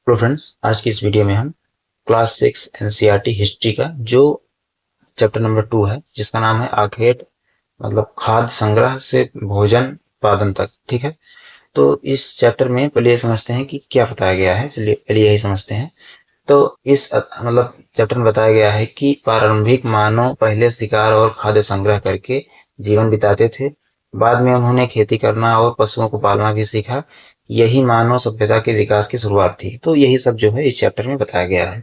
Hello friends, आज की इस वीडियो में हम क्लास 6 एनसीईआरटी हिस्ट्री का जो चैप्टर नंबर 2 है, जिसका नाम है आखेट मतलब खाद्य संग्रह से भोजन उत्पादन तक। ठीक है, तो इस चैप्टर में पहले ये समझते हैं कि क्या बताया गया है। चलिए पहले यही समझते हैं। तो इस मतलब चैप्टर में बताया गया है कि प्रारंभिक मानव पहले शिकार और खाद्य संग्रह करके जीवन बिताते थे। बाद में उन्होंने खेती करना और पशुओं को पालना भी सीखा। यही मानव सभ्यता के विकास की शुरुआत थी। तो यही सब जो है इस चैप्टर में बताया गया है।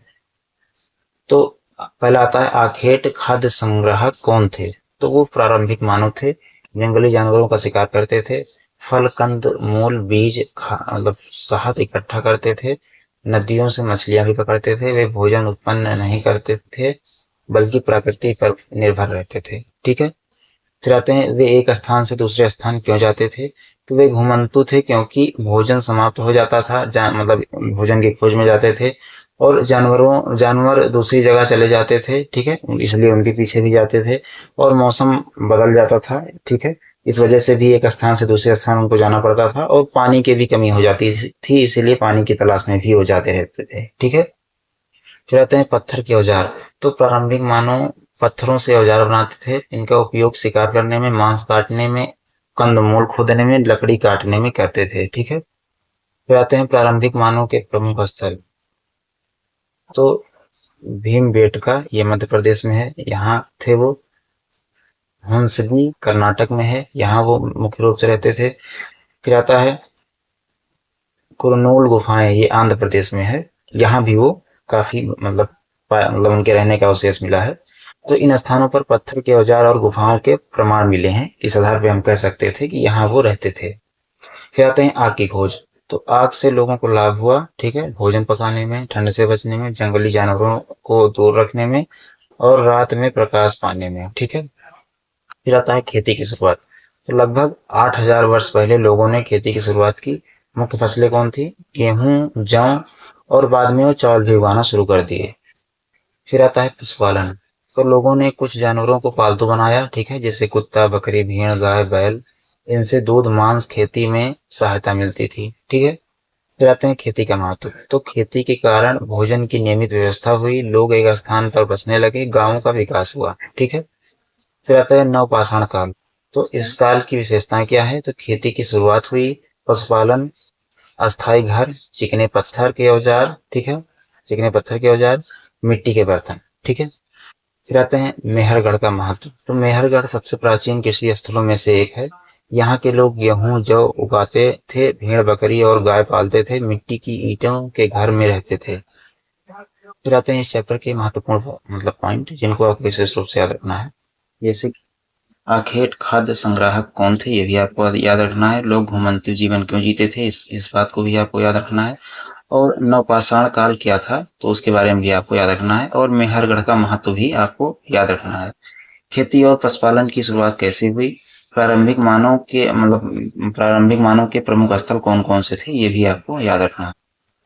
तो पहला आता है आखेट खाद्य संग्राहक कौन थे। तो वो प्रारंभिक मानव थे। जंगली जानवरों का शिकार करते थे। फल कंद मूल बीज मतलब शहद इकट्ठा करते थे। नदियों से मछलियां भी पकड़ते थे। वे भोजन उत्पन्न नहीं करते थे, बल्कि प्रकृति पर निर्भर रहते थे। ठीक है, फिर आते हैं वे एक स्थान से दूसरे स्थान क्यों जाते थे। तो वे घुमंतु थे, क्योंकि भोजन समाप्त हो जाता था, मतलब भोजन की खोज में जाते थे। और जानवर दूसरी जगह चले जाते थे। ठीक है, इसलिए उनके पीछे भी जाते थे। और मौसम बदल जाता था। ठीक है, इस वजह से भी एक स्थान से दूसरे स्थान उनको जाना पड़ता था। और पानी की भी कमी हो जाती थी, इसीलिए पानी की तलाश में भी वो जाते रहते थे। ठीक है, फिर आते हैं पत्थर के औजार। तो प्रारंभिक मानव पत्थरों से औजार बनाते थे। इनका उपयोग शिकार करने में, मांस काटने में, कंदमूल खोदने में, लकड़ी काटने में करते थे। ठीक है, फिर आते हैं प्रारंभिक मानव के प्रमुख स्थल। तो भीमबेटका ये मध्य प्रदेश में है, यहाँ थे वो। हुंसली कर्नाटक में है, यहाँ वो मुख्य रूप से रहते थे। फिर आता है कुरनूल गुफाएं, ये आंध्र प्रदेश में है, यहाँ भी वो काफी मतलब उनके रहने का अवशेष मिला है। तो इन स्थानों पर पत्थर के औजार और गुफाओं के प्रमाण मिले हैं। इस आधार पे हम कह सकते थे कि यहाँ वो रहते थे। फिर आते हैं आग की खोज। तो आग से लोगों को लाभ हुआ। ठीक है, भोजन पकाने में, ठंड से बचने में, जंगली जानवरों को दूर रखने में, और रात में प्रकाश पाने में। ठीक है, फिर आता है खेती की शुरुआत। तो लगभग 8,000 वर्ष पहले लोगों ने खेती की शुरुआत की। मुख्य फसलें कौन थी? गेहूं, जौ, और बाद में वो चावल भी उगाना शुरू कर दिए। फिर आता है पशुपालन। तो लोगों ने कुछ जानवरों को पालतू बनाया। ठीक है, जैसे कुत्ता, बकरी, भेड़, गाय, बैल। इनसे दूध, मांस, खेती में सहायता मिलती थी। ठीक है, फिर आते हैं खेती का महत्व। तो खेती के कारण भोजन की नियमित व्यवस्था हुई। लोग एक स्थान पर बसने लगे, गांवों का विकास हुआ। ठीक है, फिर आता है नवपाषाण काल। तो इस काल की विशेषताएं क्या है? तो खेती की शुरुआत हुई, पशुपालन, अस्थायी घर, चिकने पत्थर के औजार। ठीक है, चिकने पत्थर के औजार, मिट्टी के बर्तन। ठीक है, फिर आते हैं मेहरगढ़ का महत्व। तो मेहरगढ़ सबसे प्राचीन कृषि स्थलों में से एक है। यहाँ के लोग गेहूं, जौ उगाते थे, भेड़, बकरी और गाय पालते थे, मिट्टी की ईंटों के घर में रहते थे। फिर आते हैं इस चैप्टर के महत्वपूर्ण पॉइंट, जिनको आपको विशेष रूप से याद रखना है। जैसे आखेट खाद्य संग्राहक कौन थे, ये भी आपको याद रखना है। लोग घुमंतु जीवन क्यों जीते थे, इस बात को भी आपको याद रखना है। और नवपाषाण काल क्या था, तो उसके बारे में भी आपको याद रखना है। और मेहरगढ़ का महत्व भी आपको याद रखना है। खेती और पशुपालन की शुरुआत कैसे हुई, प्रारंभिक मानव के प्रमुख स्थल कौन कौन से थे, ये भी आपको याद रखना है।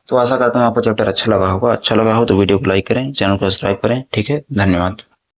तो आशा करता हूँ आपको चैप्टर अच्छा लगा होगा। अच्छा लगा हो तो वीडियो को लाइक करें, चैनल को सब्सक्राइब करें। ठीक है, धन्यवाद।